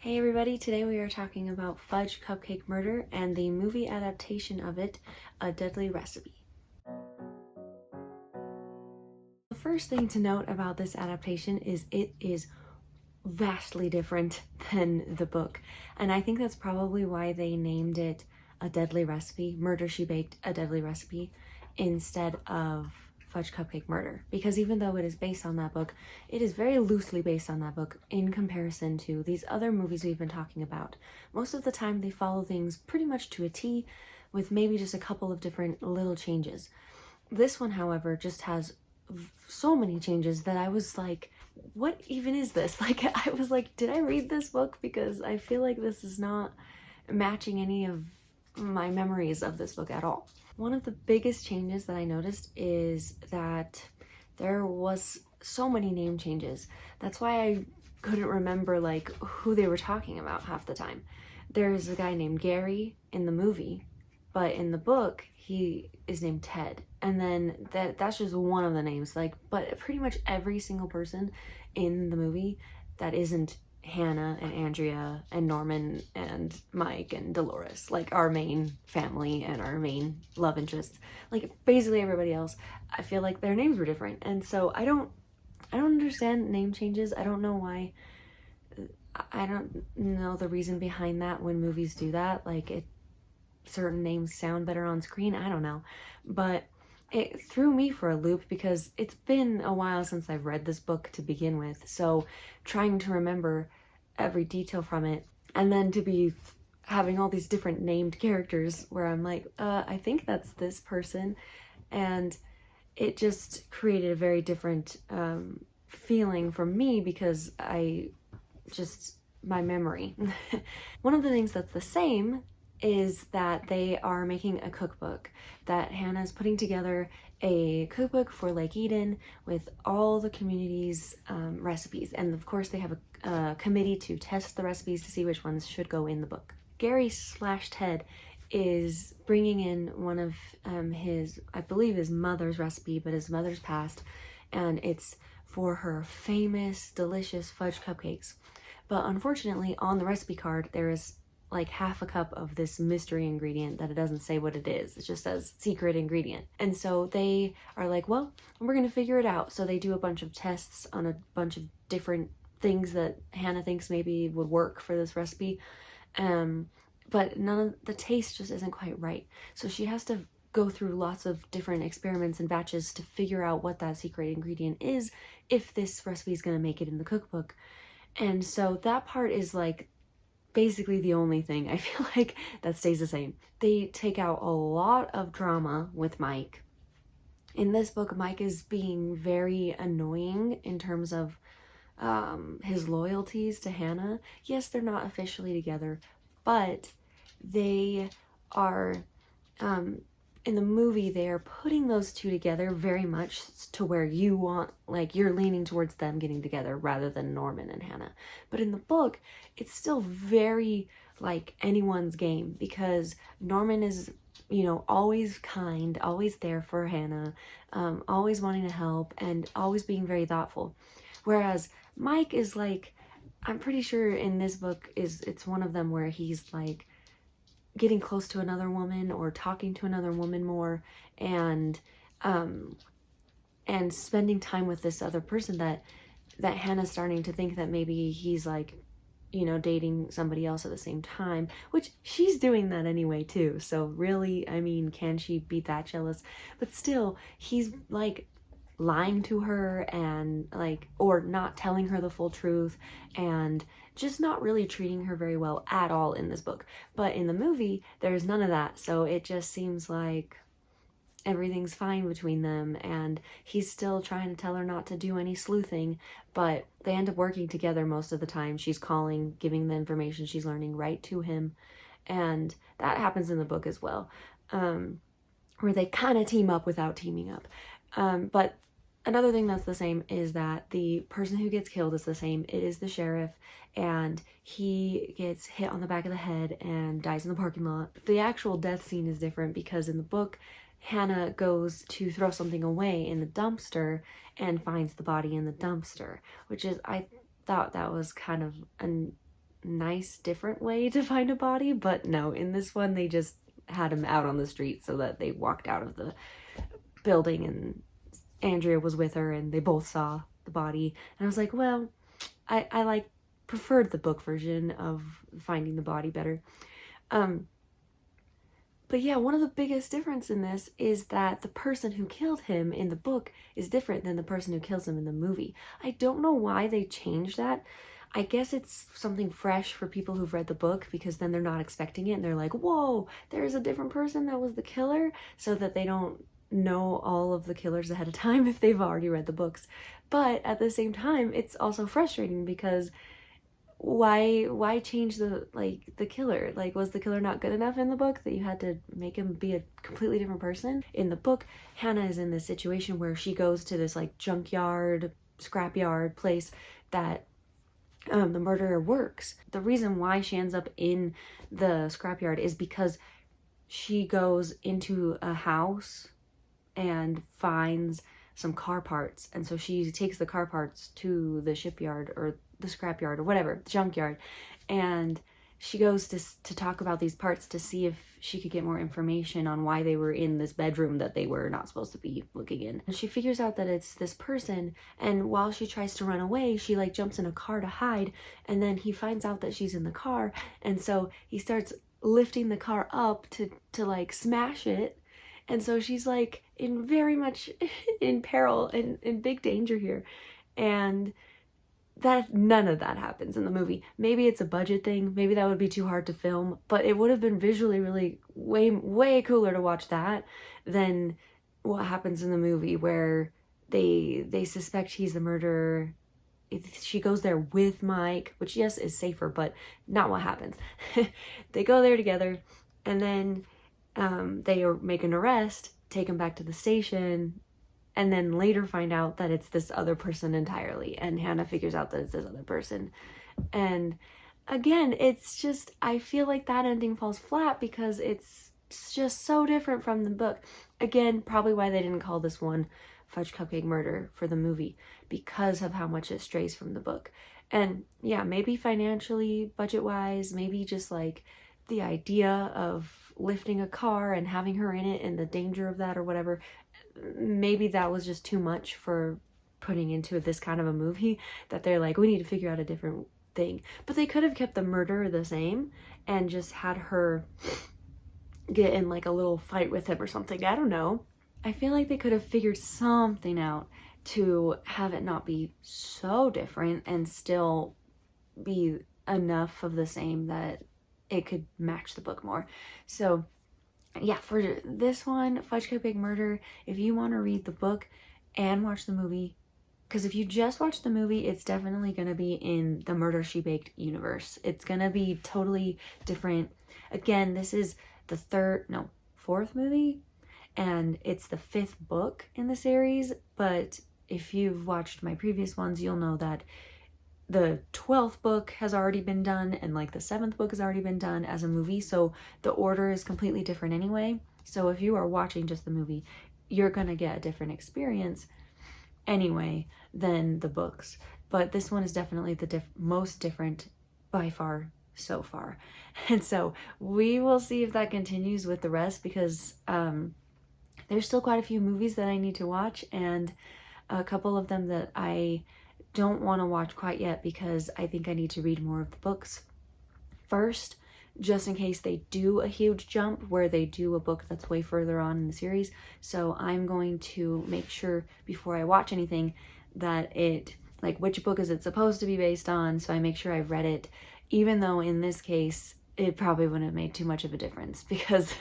Hey everybody, today we are talking about Fudge Cupcake Murder and the movie adaptation of it, A Deadly Recipe. The first thing to note about this adaptation is it is vastly different than the book, and I think that's probably why they named it A Deadly Recipe, Murder She Baked, A Deadly Recipe, instead of Fudge Cupcake Murder, because even though it is based on that book, it is very loosely based on that book in comparison to these other movies we've been talking about. Most of the time they follow things pretty much to a T, with maybe just a couple of different little changes. This one, however, just has so many changes that I was like, what even is this? Like, I was like, did I read this book? Because I feel like this is not matching any of my memories of this book at all. One of the biggest changes that I noticed is that there was so many name changes. That's why I couldn't remember like who they were talking about half the time. There's a guy named Gary in the movie, but in the book he is named Ted. And then that's just one of the names, like, but pretty much every single person in the movie that isn't Hannah and Andrea and Norman and Mike and Dolores, like our main family and our main love interests, like basically everybody else, I feel like their names were different. And so I don't understand name changes. I don't know why. I don't know the reason behind that when movies do that. Like, certain names sound better on screen, I don't know, but it threw me for a loop because it's been a while since I've read this book to begin with, so trying to remember every detail from it and then to be having all these different named characters where I'm like, I think that's this person, and it just created a very different feeling for me because my memory. One of the things that's the same is that they are making a cookbook, that Hannah's putting together a cookbook for Lake Eden with all the community's recipes, and of course they have a committee to test the recipes to see which ones should go in the book. Gary / Ted is bringing in one of his, I believe his mother's recipe, but his mother's passed, and it's for her famous delicious fudge cupcakes. But unfortunately on the recipe card there is like half a cup of this mystery ingredient that it doesn't say what it is. It just says secret ingredient. And so they are like, well, we're gonna figure it out. So they do a bunch of tests on a bunch of different things that Hannah thinks maybe would work for this recipe. But none of the taste just isn't quite right. So she has to go through lots of different experiments and batches to figure out what that secret ingredient is if this recipe is gonna make it in the cookbook. And so that part is like basically the only thing I feel like that stays the same. They take out a lot of drama with Mike. In this book, Mike is being very annoying in terms of his loyalties to Hannah. Yes, they're not officially together, but they are, in the movie, they are putting those two together very much to where you want, like, you're leaning towards them getting together rather than Norman and Hannah. But in the book, it's still very like anyone's game, because Norman is, you know, always kind, always there for Hannah, always wanting to help and always being very thoughtful. Whereas Mike is like, I'm pretty sure in this book it's one of them where he's like getting close to another woman or talking to another woman more, and spending time with this other person that Hannah's starting to think that maybe he's like, you know, dating somebody else at the same time, which she's doing that anyway too. So really, I mean, can she be that jealous? But still, he's like lying to her and like, or not telling her the full truth, and just not really treating her very well at all in this book. But in the movie, there's none of that, so it just seems like everything's fine between them, and he's still trying to tell her not to do any sleuthing, but they end up working together most of the time. She's calling, giving the information she's learning right to him, and that happens in the book as well, where they kind of team up without teaming up. But another thing that's the same is that the person who gets killed is the same. It is the sheriff, and he gets hit on the back of the head and dies in the parking lot. The actual death scene is different because in the book, Hannah goes to throw something away in the dumpster and finds the body in the dumpster, which is, I thought that was kind of an nice, different way to find a body, but no, in this one, they just had him out on the street so that they walked out of the building and Andrea was with her and they both saw the body. And I was like, well, I preferred the book version of finding the body better. But yeah, one of the biggest difference in this is that the person who killed him in the book is different than the person who kills him in the movie. I don't know why they changed that. I guess it's something fresh for people who've read the book, because then they're not expecting it and they're like, whoa, there's a different person that was the killer, so that they don't know all of the killers ahead of time if they've already read the books. But at the same time, it's also frustrating because why change the killer? Like, was the killer not good enough in the book that you had to make him be a completely different person? In the book, Hannah is in this situation where she goes to this like junkyard, scrapyard place that the murderer works. The reason why she ends up in the scrapyard is because she goes into a house and finds some car parts, and so she takes the car parts to the shipyard or the scrapyard or whatever, the junkyard, and she goes to talk about these parts to see if she could get more information on why they were in this bedroom that they were not supposed to be looking in. And she figures out that it's this person, and while she tries to run away, she like jumps in a car to hide, and then he finds out that she's in the car, and so he starts lifting the car up to like smash it. And so she's like in very much in peril and in big danger here. And that none of that happens in the movie. Maybe it's a budget thing. Maybe that would be too hard to film, but it would have been visually really way cooler to watch that than what happens in the movie, where they suspect he's the murderer. She goes there with Mike, which yes is safer, but not what happens. They go there together, and then they make an arrest, take him back to the station, and then later find out that it's this other person entirely, and Hannah figures out that it's this other person. And again, it's just, I feel like that ending falls flat because it's just so different from the book. Again, probably why they didn't call this one Fudge Cupcake Murder for the movie, because of how much it strays from the book. And yeah, maybe financially, budget-wise, maybe just like the idea of lifting a car and having her in it and the danger of that or whatever, maybe that was just too much for putting into this kind of a movie, that they're like, we need to figure out a different thing. But they could have kept the murder the same and just had her get in like a little fight with him or something. I don't know. I feel like they could have figured something out to have it not be so different and still be enough of the same that it could match the book more. So yeah, for this one, Fudge Cupcake Murder, if you want to read the book and watch the movie, because if you just watch the movie, it's definitely going to be in the Murder, She Baked universe. It's going to be totally different. Again, this is the fourth movie, and it's the fifth book in the series, but if you've watched my previous ones, you'll know that the 12th book has already been done, and like the 7th book has already been done as a movie, so the order is completely different anyway. So if you are watching just the movie, you're gonna get a different experience anyway than the books. But this one is definitely the most different by far so far. And so we will see if that continues with the rest, because there's still quite a few movies that I need to watch, and a couple of them that I don't want to watch quite yet because I think I need to read more of the books first, just in case they do a huge jump where they do a book that's way further on in the series. So I'm going to make sure before I watch anything that it, like, which book is it supposed to be based on, so I make sure I've read it, even though in this case it probably wouldn't have made too much of a difference because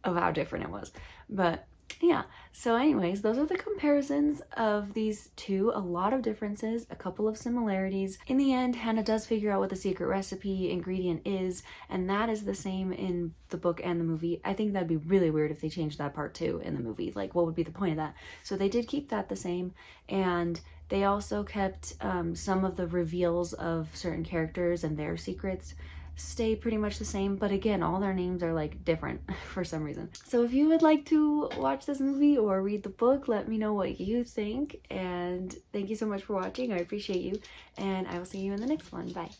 of how different it was. But yeah, so anyways, those are the comparisons of these two. A lot of differences, a couple of similarities. In the end, Hannah does figure out what the secret recipe ingredient is, and that is the same in the book and the movie. I think that'd be really weird if they changed that part too in the movie. Like, what would be the point of that? So they did keep that the same, and they also kept some of the reveals of certain characters and their secrets stay pretty much the same, but again, all their names are like different for some reason. So if you would like to watch this movie or read the book, let me know what you think, and thank you so much for watching. I appreciate you, and I will see you in the next one. Bye.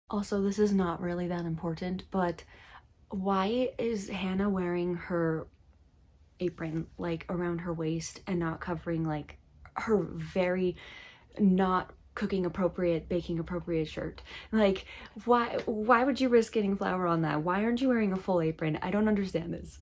Also, this is not really that important, but why is Hannah wearing her apron like around her waist and not covering like her very not cooking appropriate, baking appropriate shirt? Like, why would you risk getting flour on that? Why aren't you wearing a full apron? I don't understand this.